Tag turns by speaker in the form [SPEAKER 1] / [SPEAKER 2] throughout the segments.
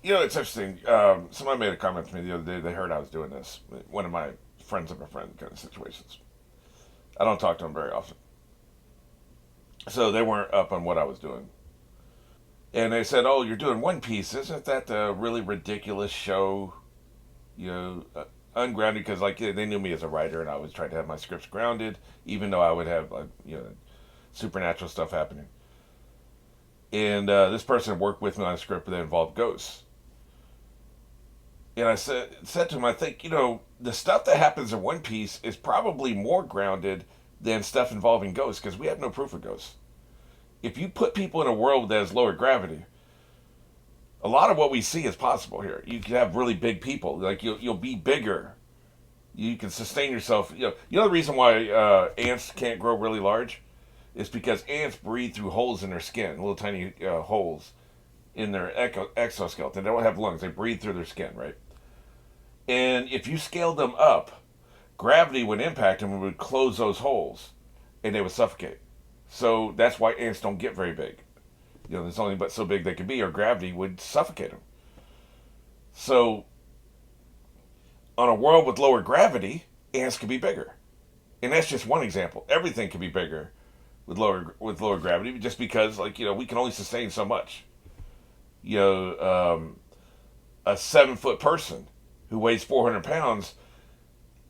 [SPEAKER 1] It's interesting. Somebody made a comment to me the other day. They heard I was doing this. One of my friends of a friend kind of situations. I don't talk to them very often, so they weren't up on what I was doing. And they said, "Oh, you're doing One Piece. Isn't that a really ridiculous show? You know, ungrounded because like they knew me as a writer, and I was trying to have my scripts grounded, even though I would have supernatural stuff happening." And this person worked with me on a script that involved ghosts. And I said to him, I think, the stuff that happens in One Piece is probably more grounded than stuff involving ghosts because we have no proof of ghosts. If you put people in a world that has lower gravity, a lot of what we see is possible here. You can have really big people, like you'll be bigger. You can sustain yourself. The reason why ants can't grow really large is because ants breathe through holes in their skin, little tiny holes in their exoskeleton. They don't have lungs; they breathe through their skin, right? And if you scaled them up, gravity would impact them and would close those holes, and they would suffocate. So that's why ants don't get very big. There's only but so big they could be, or gravity would suffocate them. So on a world with lower gravity, ants could be bigger, and that's just one example. Everything can be bigger with lower gravity, just because we can only sustain so much. You know, a 7 foot person who weighs 400 pounds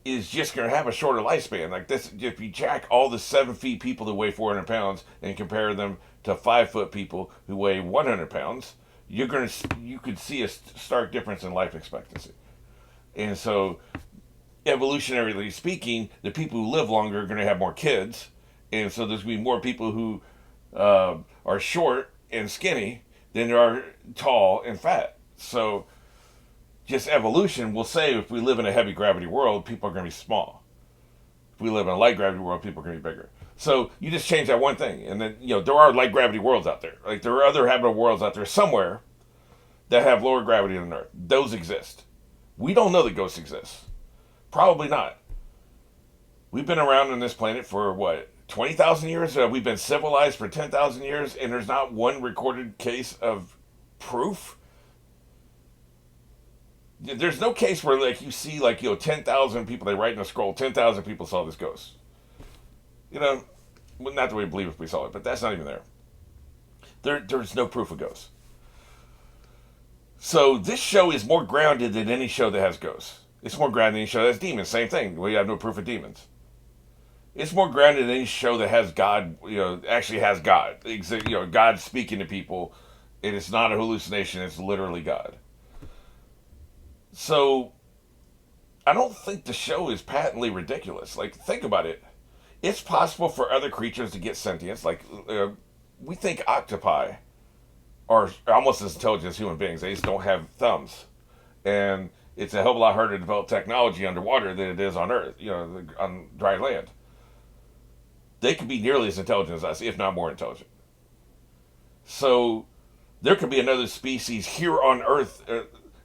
[SPEAKER 1] is just going to have a shorter lifespan. Like this, if you jack all the 7 feet people who weigh 400 pounds and compare them to 5 foot people who weigh 100 pounds, you could see a stark difference in life expectancy. And so, evolutionarily speaking, the people who live longer are going to have more kids, and so there's going to be more people who are short and skinny than there are tall and fat. So just evolution will say if we live in a heavy gravity world, people are going to be small. If we live in a light gravity world, people are going to be bigger. So you just change that one thing, and then there are light gravity worlds out there. Like there are other habitable worlds out there somewhere that have lower gravity than Earth. Those exist. We don't know that ghosts exist. Probably not. We've been around on this planet for what, 20,000 years? We've been civilized for 10,000 years, and there's not one recorded case of proof. There's no case where you see 10,000 people, they write in a scroll 10,000 people saw this ghost. Not that we believe if we saw it, but that's not even there. There's no proof of ghosts. So this show is more grounded than any show that has ghosts. It's more grounded than any show that has demons. Same thing. We have no proof of demons. It's more grounded than any show that has God. Actually has God. God speaking to people, and it's not a hallucination. It's literally God. So I don't think the show is patently ridiculous. Like, think about it. It's possible for other creatures to get sentience. We think octopi are almost as intelligent as human beings. They just don't have thumbs. And it's a hell of a lot harder to develop technology underwater than it is on Earth, on dry land. They could be nearly as intelligent as us, if not more intelligent. So there could be another species here on Earth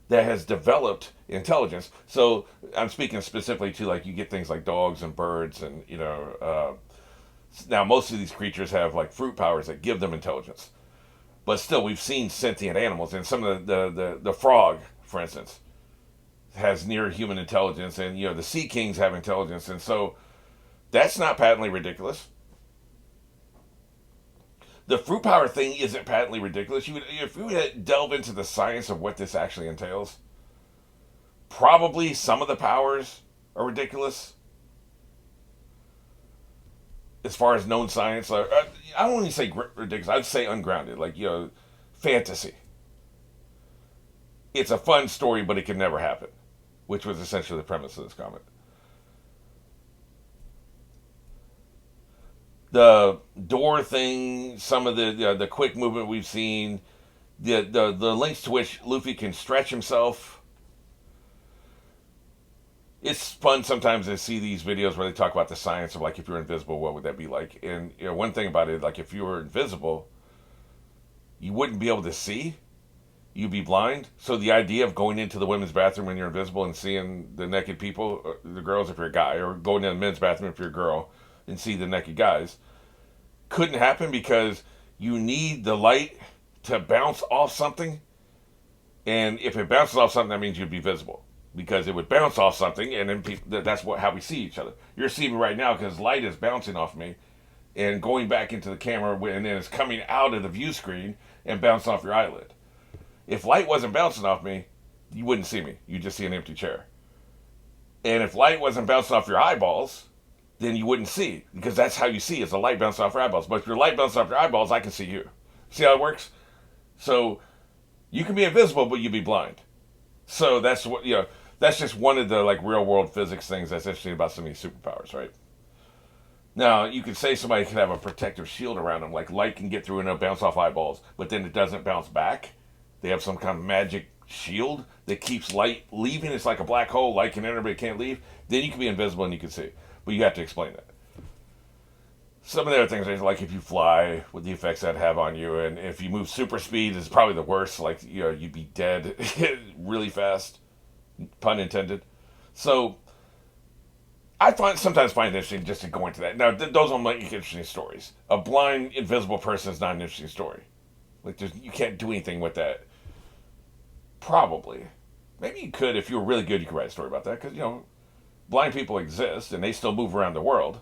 [SPEAKER 1] that has developed intelligence. So I'm speaking specifically to you get things like dogs and birds, and now most of these creatures have fruit powers that give them intelligence. But still, we've seen sentient animals, and some of the frog, for instance, has near human intelligence, and the sea kings have intelligence, and so that's not patently ridiculous. The fruit power thing isn't patently ridiculous. If you would delve into the science of what this actually entails, probably some of the powers are ridiculous as far as known science. I don't want to say ridiculous. I'd say ungrounded, fantasy. It's a fun story, but it can never happen, which was essentially the premise of this comic. The door thing, some of the quick movement we've seen, the lengths to which Luffy can stretch himself. It's fun sometimes to see these videos where they talk about the science of if you're invisible, what would that be like? And one thing about it, if you were invisible, you wouldn't be able to see. You'd be blind. So the idea of going into the women's bathroom when you're invisible and seeing the naked people, the girls if you're a guy, or going in the men's bathroom if you're a girl and see the naked guys, couldn't happen because you need the light to bounce off something And if it bounces off something, that means you'd be visible because it would bounce off something, and then that's how we see each other. You're seeing me right now because light is bouncing off me and going back into the camera, and then it's coming out of the view screen and bouncing off your eyelid. If light wasn't bouncing off me, you wouldn't see me. You just see an empty chair. And if light wasn't bouncing off your eyeballs, then you wouldn't see because that's how you see is the light bouncing off your eyeballs. But if your light bounces off your eyeballs, I can see you. See how it works? So you can be invisible, but you'd be blind. So that's what that's just one of the like real world physics things that's interesting about some of these superpowers, right? Now you could say somebody could have a protective shield around them, like light can get through and it'll bounce off eyeballs, but then it doesn't bounce back. They have some kind of magic shield that keeps light leaving. It's like a black hole. Light can enter, but it can't leave. Then you can be invisible and you can see, but you have to explain that. Some of the other things are like if you fly, what the effects that have on you, and if you move super speed is probably the worst. Like you'd be dead really fast, pun intended. So I sometimes find it interesting just to go into that. Now those don't make interesting stories. A blind, invisible person is not an interesting story. Like you can't do anything with that. Probably, maybe you could if you were really good. You could write a story about that because blind people exist and they still move around the world.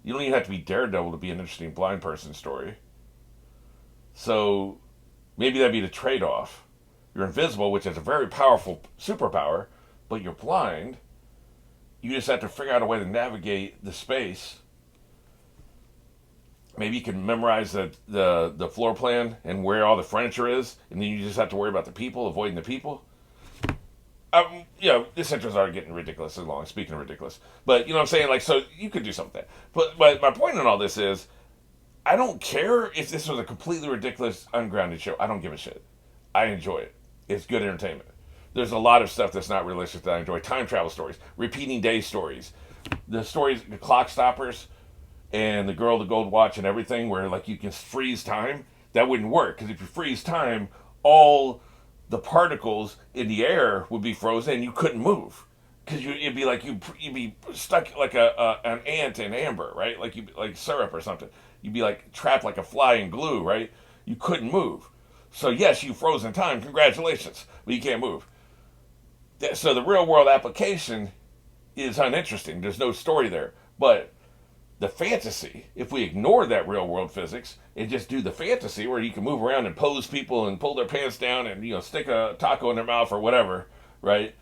[SPEAKER 1] You don't even have to be Daredevil to be an interesting blind person story. So maybe that'd be the trade off. You're invisible, which is a very powerful superpower, but you're blind. You just have to figure out a way to navigate the space. Maybe you can memorize the floor plan and where all the furniture is, and then you just have to worry about the people, avoiding the people. This intro's already getting ridiculously long. Speaking of ridiculous, but you know what I'm saying, like, so you could do something. But my point in all this is, I don't care if this was a completely ridiculous, ungrounded show. I don't give a shit. I enjoy it. It's good entertainment. There's a lot of stuff that's not realistic that I enjoy. Time travel stories, repeating day stories, the stories, the clock stoppers, and the girl, the gold watch, and everything, where like you can freeze time. That wouldn't work because if you freeze time, all the particles in the air would be frozen and you couldn't move because it'd be like you'd be stuck like an ant in amber, right? Like you like syrup or something. You'd be like trapped like a fly in glue, right? You couldn't move. So yes, you froze in time. Congratulations, but you can't move. So the real world application is uninteresting. There's no story there, but the fantasy, if we ignore that real world physics and just do the fantasy where you can move around and pose people and pull their pants down and stick a taco in their mouth or whatever, right?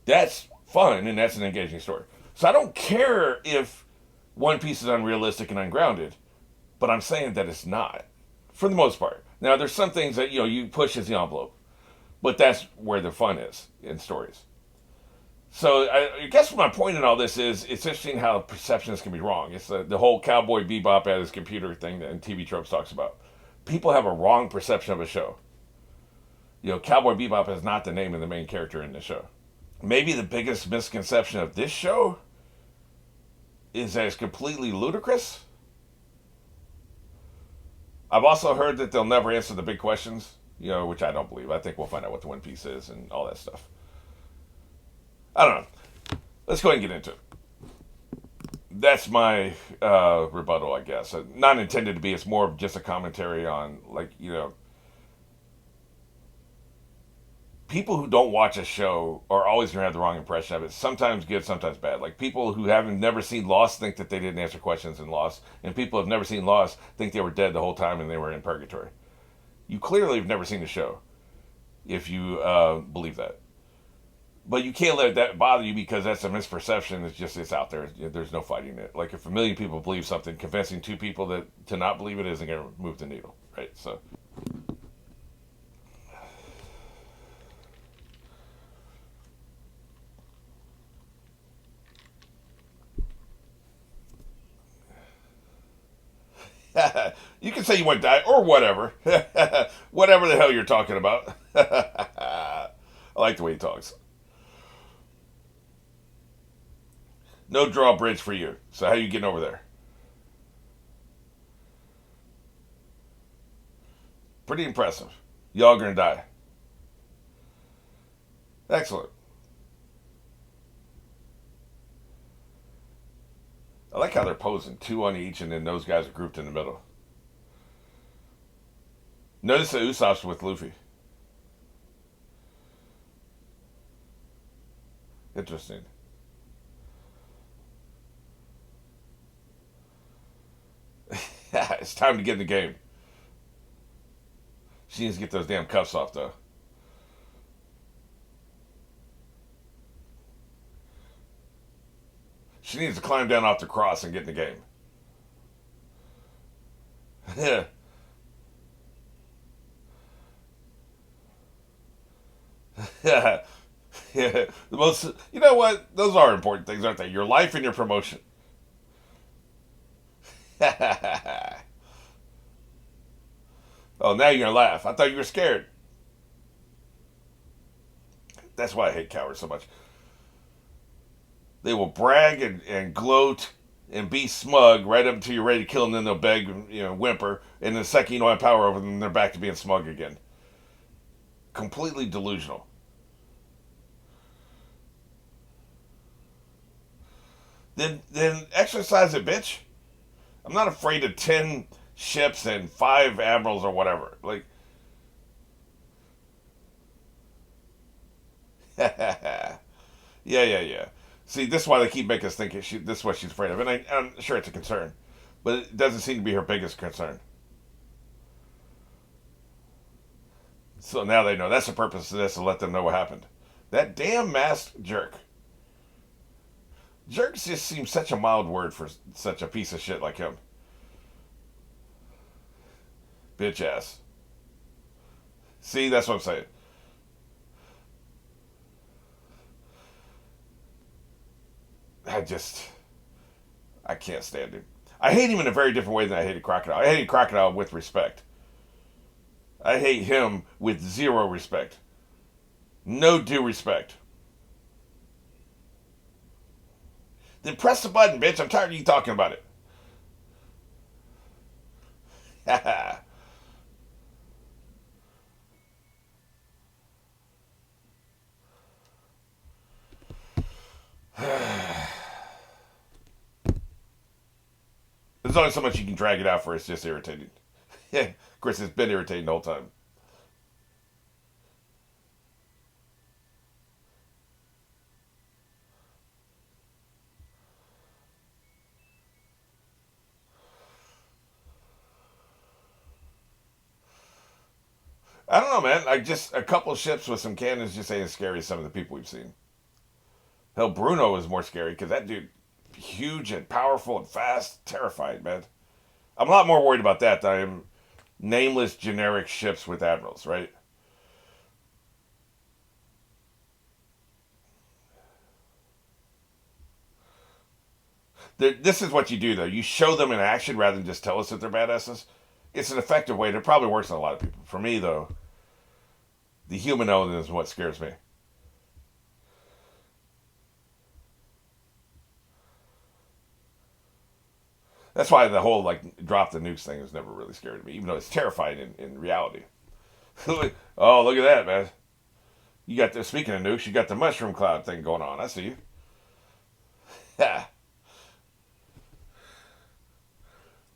[SPEAKER 1] That's fun and that's an engaging story. So I don't care if One Piece is unrealistic and ungrounded, but I'm saying that it's not for the most part. Now there's some things that you push as the envelope, but that's where the fun is in stories. So I guess my point in all this is it's interesting how perceptions can be wrong. It's the whole Cowboy Bebop at his computer thing that TV Tropes talks about. People have a wrong perception of a show. Cowboy Bebop is not the name of the main character in the show. Maybe the biggest misconception of this show is that it's completely ludicrous. I've also heard that they'll never answer the big questions, which I don't believe. I think we'll find out what the One Piece is and all that stuff. I don't know. Let's go ahead and get into it. That's my rebuttal, I guess. Not intended to be. It's more of just a commentary on, people who don't watch a show are always going to have the wrong impression of it. Sometimes good, sometimes bad. Like people who haven't never seen Lost think that they didn't answer questions in Lost, and people who have never seen Lost think they were dead the whole time and they were in purgatory. You clearly have never seen the show if you believe that. But you can't let that bother you because that's a misperception. It's out there. There's no fighting it. Like if a million people believe something, convincing two people that to not believe it isn't going to move the needle, right? So, you can say you want to die or whatever, whatever the hell you're talking about. I like the way he talks. No drawbridge for you. So how are you getting over there? Pretty impressive. Y'all gonna die. Excellent. I like how they're posing two on each, and then those guys are grouped in the middle. Notice the Usopp's with Luffy. Interesting. It's time to get in the game. She needs to get those damn cuffs off, though. She needs to climb down off the cross and get in the game. Yeah. Yeah. Yeah. The most, you know what? Those are important things, aren't they? Your life and your promotion. Oh, now you're gonna laugh. I thought you were scared. That's why I hate cowards so much. They will brag and gloat and be smug right up until you're ready to kill them. Then they'll beg, whimper, and the second you don't have power over them, they're back to being smug again. Completely delusional. Then exercise it, bitch. I'm not afraid of 10 ships and 5 admirals or whatever. Like, yeah, yeah, yeah. See, this is why they keep making us think this is what she's afraid of, and I'm sure it's a concern, but it doesn't seem to be her biggest concern. So now they know that's the purpose of this, to let them know what happened. That damn masked jerk. Jerk just seems such a mild word for such a piece of shit like him. Bitch ass. See, that's what I'm saying. I just, I can't stand him. I hate him in a very different way than I hated Crocodile. I hated Crocodile with respect. I hate him with zero respect. No due respect. Then press the button, bitch. I'm tired of you talking about it. There's only so much you can drag it out for. It's just irritating. Yeah, of course, it's been irritating the whole time. I don't know, man. I just a couple of ships with some cannons just ain't as scary as some of the people we've seen. Hell, Bruno is more scary because that dude, huge and powerful and fast, terrified, man. I'm a lot more worried about that than I am nameless generic ships with admirals, right? This is what you do, though. You show them in action rather than just tell us that they're badasses. It's an effective way. And it probably works on a lot of people. For me, though, the human element is what scares me. That's why the whole like drop the nukes thing has never really scared me, even though it's terrifying in reality. Oh, look at that, man! You got the speaking of nukes, you got the mushroom cloud thing going on. I see you. Yeah.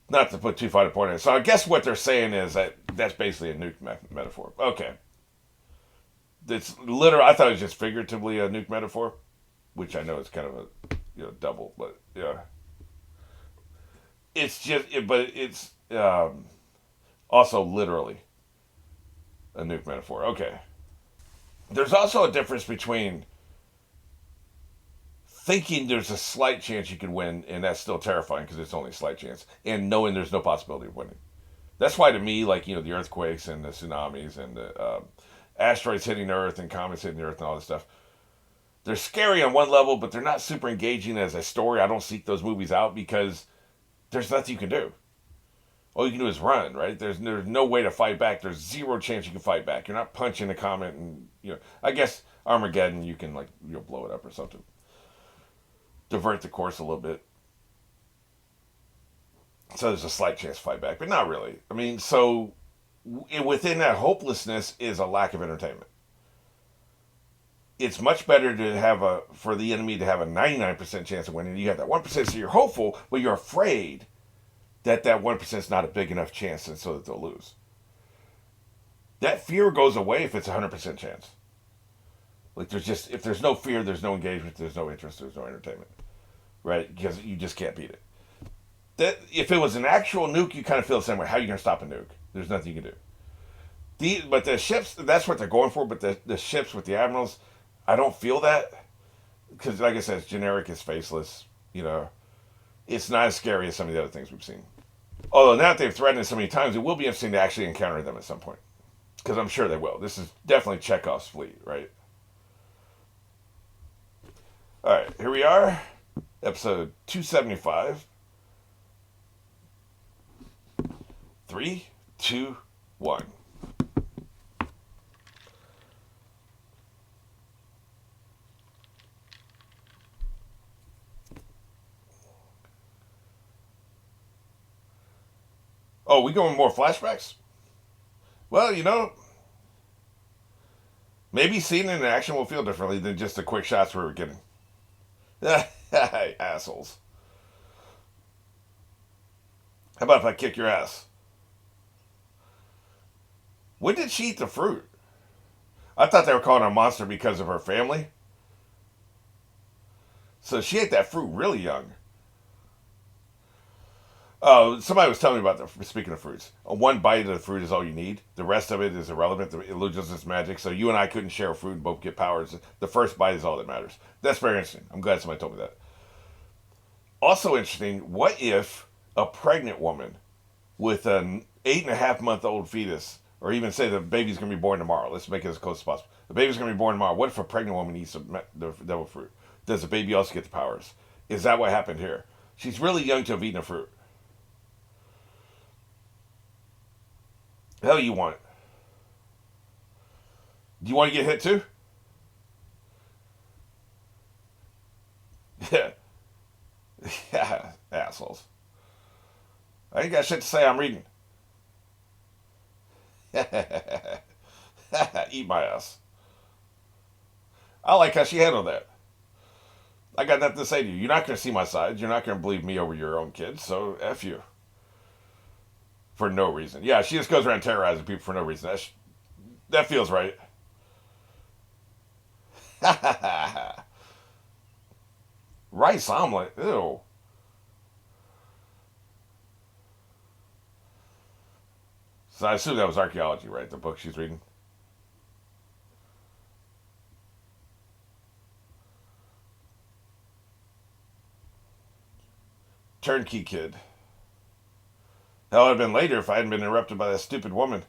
[SPEAKER 1] Not to put too fine a point on it. So I guess what they're saying is that that's basically a nuke metaphor. Okay. It's literal. I thought it was just figuratively a nuke metaphor, which I know is kind of a double, but yeah, it's just. But it's also literally a nuke metaphor. Okay. There's also a difference between thinking there's a slight chance you could win, and that's still terrifying because it's only a slight chance, and knowing there's no possibility of winning. That's why to me, like the earthquakes and the tsunamis and the asteroids hitting Earth and comets hitting the Earth and all this stuff, they're scary on one level, but they're not super engaging as a story. I don't seek those movies out because there's nothing you can do. All you can do is run, right? There's no way to fight back. There's zero chance you can fight back. You're not punching a comet, and I guess Armageddon you can blow it up or something, divert the course a little bit. So there's a slight chance to fight back, but not really. I mean, so within that hopelessness is a lack of entertainment. It's much better to have for the enemy to have a 99% chance of winning. You have that 1%, so you're hopeful, but you're afraid that 1% is not a big enough chance, and so that they'll lose. That fear goes away if it's 100% chance. Like there's just if there's no fear, there's no engagement, there's no interest, there's no entertainment, right? Because you just can't beat it. That if it was an actual nuke, you kind of feel the same way. How are you gonna stop a nuke? There's nothing you can do. But the ships, that's what they're going for. But the ships with the admirals, I don't feel that because, like I said, it's generic, it's faceless. You know, it's not as scary as some of the other things we've seen. Although now that they've threatened it so many times, it will be interesting to actually encounter them at some point because I'm sure they will. This is definitely Chekhov's fleet, right? All right, here we are, episode 275. Three, two, one. Oh, we going more flashbacks? Well, maybe seeing it in action will feel differently than just the quick shots we were getting. Assholes. How about if I kick your ass? When did she eat the fruit? I thought they were calling her a monster because of her family. So she ate that fruit really young. Oh, somebody was telling me about speaking of fruits. One bite of the fruit is all you need. The rest of it is irrelevant. It loses its magic. So you and I couldn't share a fruit and both get powers. The first bite is all that matters. That's very interesting. I'm glad somebody told me that. Also interesting, what if a pregnant woman with an 8.5-month-old fetus, or even say the baby's going to be born tomorrow. Let's make it as close as possible. The baby's going to be born tomorrow. What if a pregnant woman eats the devil fruit? Does the baby also get the powers? Is that what happened here? She's really young to have eaten a fruit. The hell you want? Do you want to get hit too? Yeah. Yeah, assholes. I ain't got shit to say. I'm reading. Eat my ass. I like how she handled that. I got nothing to say to you. You're not going to see my side. You're not going to believe me over your own kids. So F you. For no reason. Yeah, she just goes around terrorizing people for no reason. That feels right. Rice omelet. Ew. So I assume that was archaeology, right? The book she's reading. Turnkey kid. Hell, it'd have been later if I hadn't been interrupted by that stupid woman.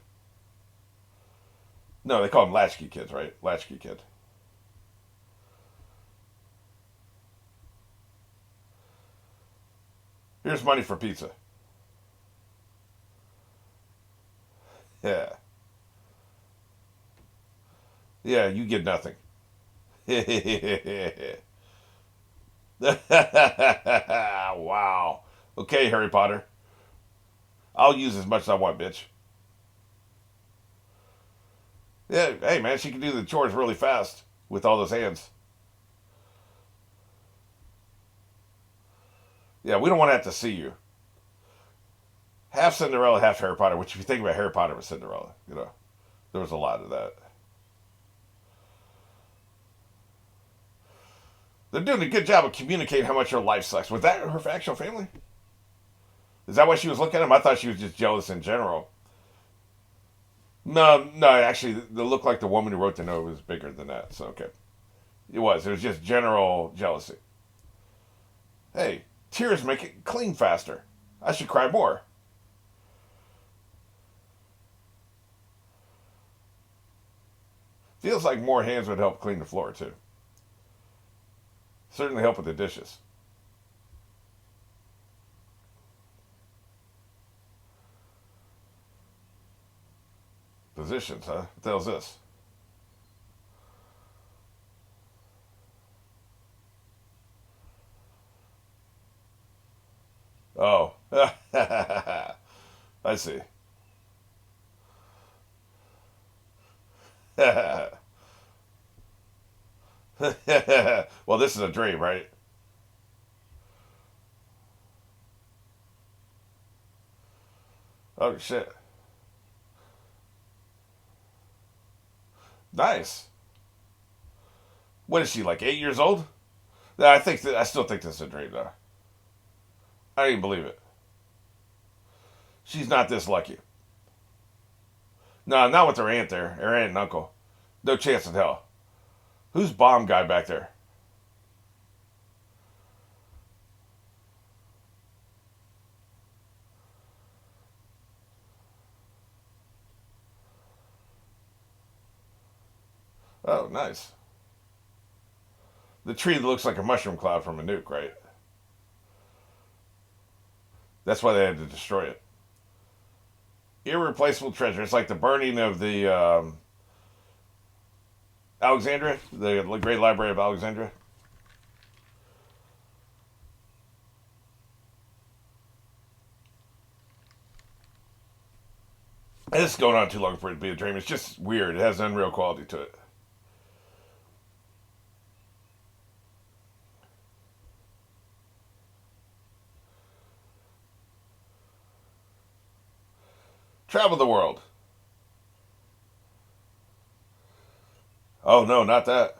[SPEAKER 1] No, they call them latchkey kids, right? Latchkey kid. Here's money for pizza. Yeah. Yeah, you get nothing. Wow. Okay, Harry Potter. I'll use as much as I want, bitch. Yeah, hey man, she can do the chores really fast with all those hands. Yeah, we don't want to have to see you. Half Cinderella, half Harry Potter. Which, if you think about Harry Potter, was Cinderella. There was a lot of that. They're doing a good job of communicating how much her life sucks. Was that her actual family? Is that why she was looking at him? I thought she was just jealous in general. No, no, actually, it looked like the woman who wrote the note was bigger than that. So okay, it was. It was just general jealousy. Hey, tears make it clean faster. I should cry more. Feels like more hands would help clean the floor too. Certainly help with the dishes. Positions, huh? What the hell's this? Oh. I see. Well, this is a dream, right? Oh, shit. Nice. What is she, like 8 years old? I still think this is a dream though. I don't even believe it. She's not this lucky. No, not with her aunt there. Her aunt and uncle. No chance in hell. Who's bomb guy back there? Oh, nice. The tree that looks like a mushroom cloud from a nuke, right? That's why they had to destroy it. Irreplaceable treasure. It's like the burning of the Alexandria, the Great Library of Alexandria. And this is going on too long for it to be a dream. It's just weird. It has an unreal quality to it. Travel the world. Oh no, not that.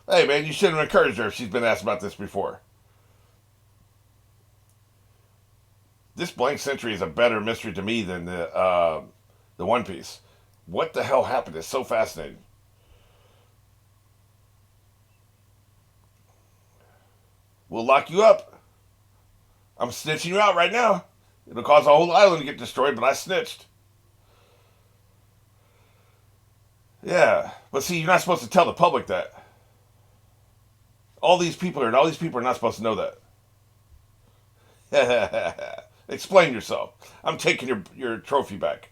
[SPEAKER 1] Hey man, you should have encouraged her if she's been asked about this before. This blank century is a better mystery to me than the One Piece. What the hell happened? It's so fascinating. We'll lock you up. I'm snitching you out right now. It'll cause a whole island to get destroyed, but I snitched. Yeah, but see, you're not supposed to tell the public that. All these people are not supposed to know that. Explain yourself. I'm taking your trophy back.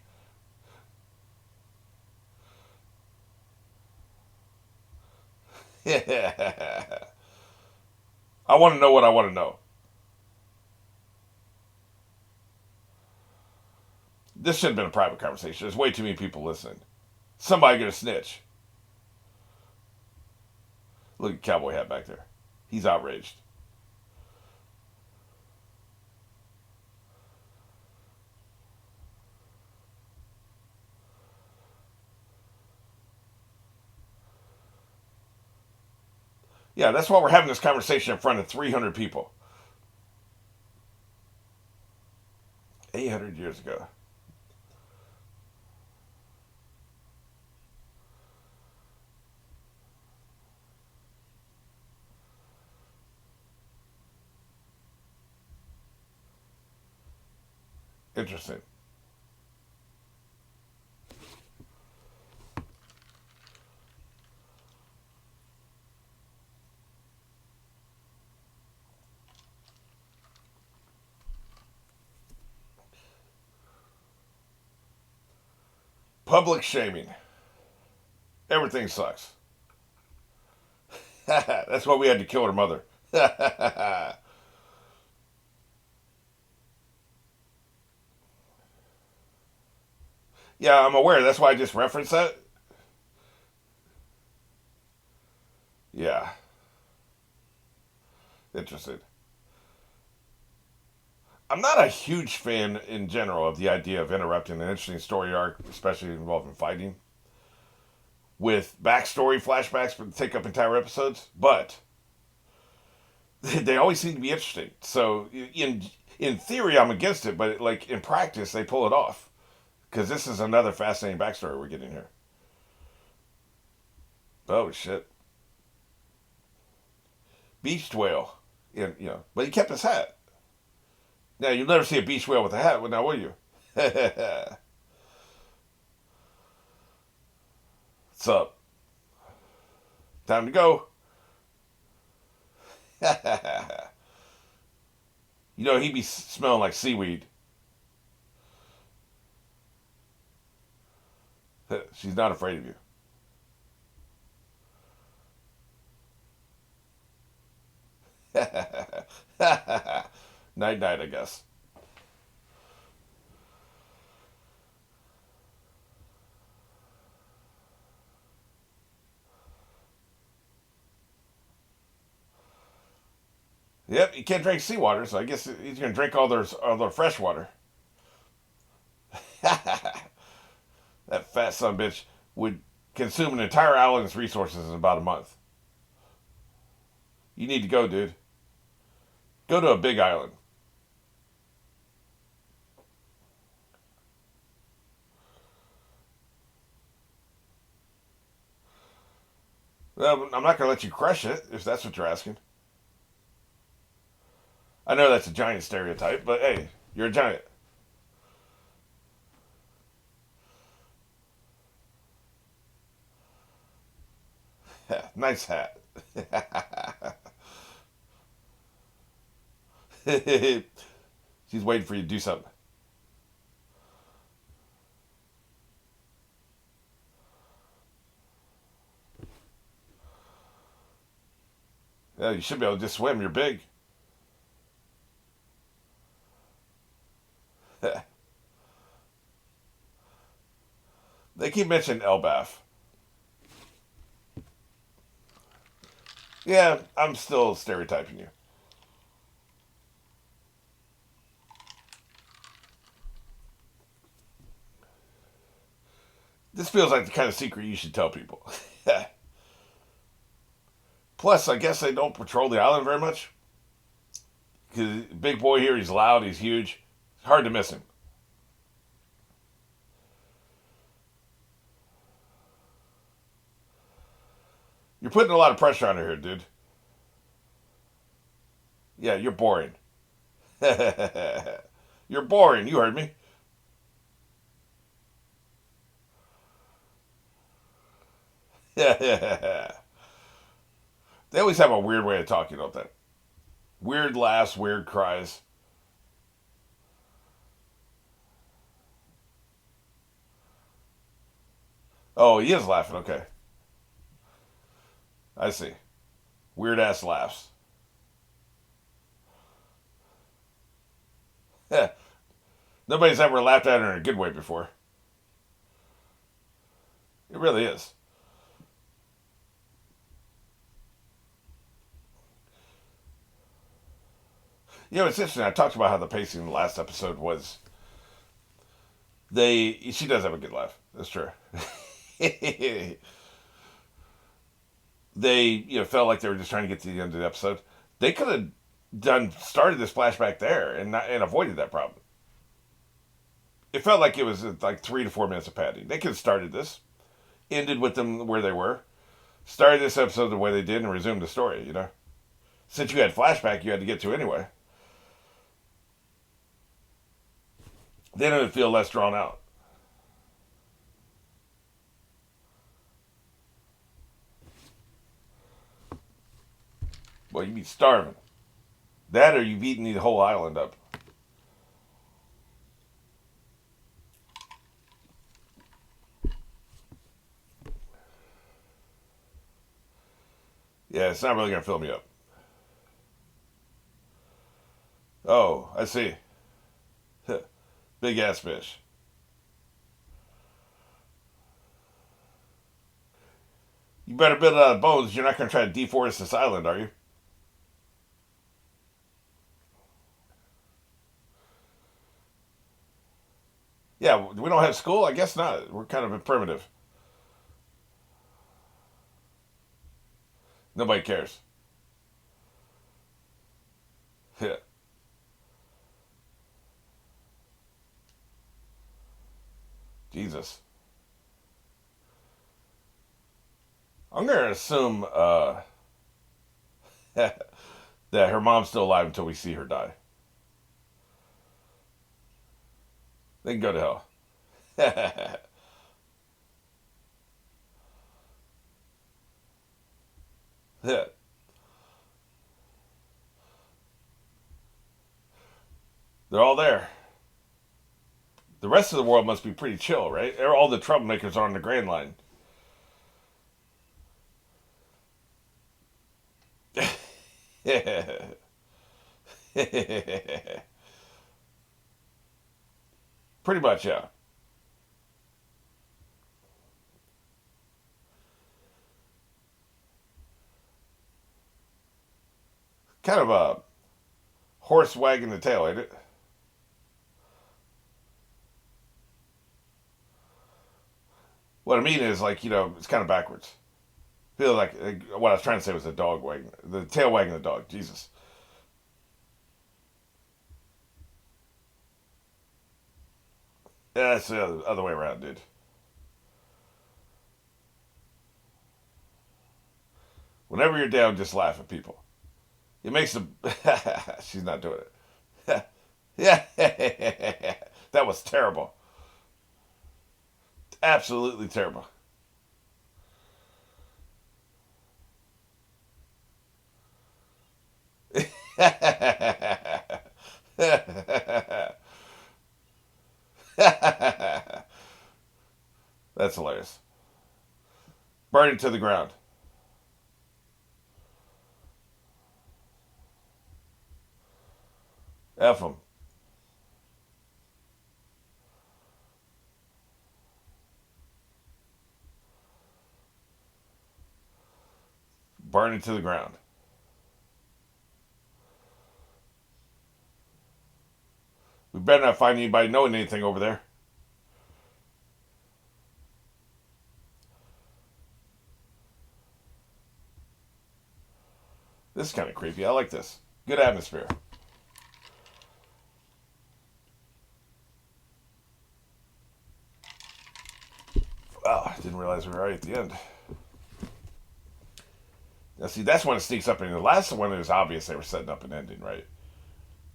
[SPEAKER 1] I want to know what I want to know. This should have been a private conversation. There's way too many people listening. Somebody gonna snitch. Look at Cowboy hat back there. He's outraged. Yeah, that's why we're having this conversation in front of 300 people. 800 years ago. Interesting. Public shaming. Everything sucks. That's why we had to kill her mother. Yeah, I'm aware. That's why I just referenced that. Yeah, interesting. I'm not a huge fan in general of the idea of interrupting an interesting story arc, especially involving fighting, with backstory flashbacks that take up entire episodes. But they always seem to be interesting. So in theory, I'm against it, but like in practice, they pull it off because this is another fascinating backstory we're getting here. Oh shit, beached whale. But he kept his hat. Now you'll never see a beached whale with a hat, now will you? What's up? Time to go. He'd be smelling like seaweed. She's not afraid of you. Night night, I guess. Yep, you can't drink seawater, so I guess he's gonna drink all their fresh water. That fat son of a bitch would consume an entire island's resources in about a month. You need to go, dude. Go to a big island. Well, I'm not going to let you crush it if that's what you're asking. I know that's a giant stereotype, but hey, you're a giant. Nice hat. She's waiting for you to do something. Yeah, you should be able to just swim. You're big. They keep mentioning Elbaf. Yeah, I'm still stereotyping you. This feels like the kind of secret you should tell people. Plus, I guess they don't patrol the island very much. Because big boy here, he's loud, he's huge. It's hard to miss him. You're putting a lot of pressure on her here, dude. Yeah, you're boring. You're boring. You heard me. They always have a weird way of talking, don't they? Weird laughs, weird cries. Oh, he is laughing. Okay, I see. Weird ass laughs. Nobody's ever laughed at her in a good way before. It really is. You know, it's interesting. I talked about how the pacing in the last episode was. She does have a good laugh. That's true. Felt like they were just trying to get to the end of the episode. They could have started this flashback there and avoided that problem. It felt like it was like 3 to 4 minutes of padding. They could have started this, ended with them where they were, started this episode the way they did, and resumed the story. Since you had flashback, you had to get to anyway. Then it would feel less drawn out. Well, you'd be starving. That or you've eaten the whole island up. Yeah, it's not really going to fill me up. Oh, I see. Big ass fish. You better build it out of bones. You're not going to try to deforest this island, are you? Yeah, we don't have school? I guess not. We're kind of primitive. Nobody cares. Yeah. Jesus. I'm going to assume that her mom's still alive until we see her die. They can go to hell. Yeah. They're all there. The rest of the world must be pretty chill, right? All the troublemakers are on the Grand Line. Pretty much, yeah. Kind of a horse wagging the tail, ain't it? What I mean is, like, it's kind of backwards. Feel like what I was trying to say was the tail wagging the dog. Jesus. Yeah, that's the other way around, dude. Whenever you're down, just laugh at people. It makes them. She's not doing it. Yeah, that was terrible. Absolutely terrible. That's hilarious. Burn it to the ground. F them. Burn it to the ground. We better not find anybody knowing anything over there. This is kind of creepy. I like this. Good atmosphere. Oh, I didn't realize we were right at the end. Now, see, that's when it sneaks up in. The last one, it was obvious they were setting up an ending, right?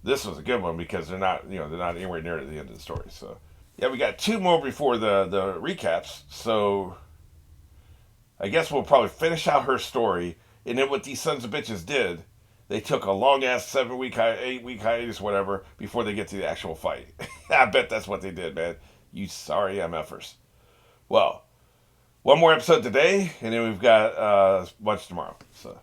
[SPEAKER 1] This was a good one because they're not anywhere near the end of the story. So, yeah, we got two more before the recaps. So, I guess we'll probably finish out her story, and then what these sons of bitches did, they took a long ass 7 week, 8 week hiatus, whatever, before they get to the actual fight. I bet that's what they did, man. You sorry MFers. Well, one more episode today, and then we've got a bunch tomorrow. So.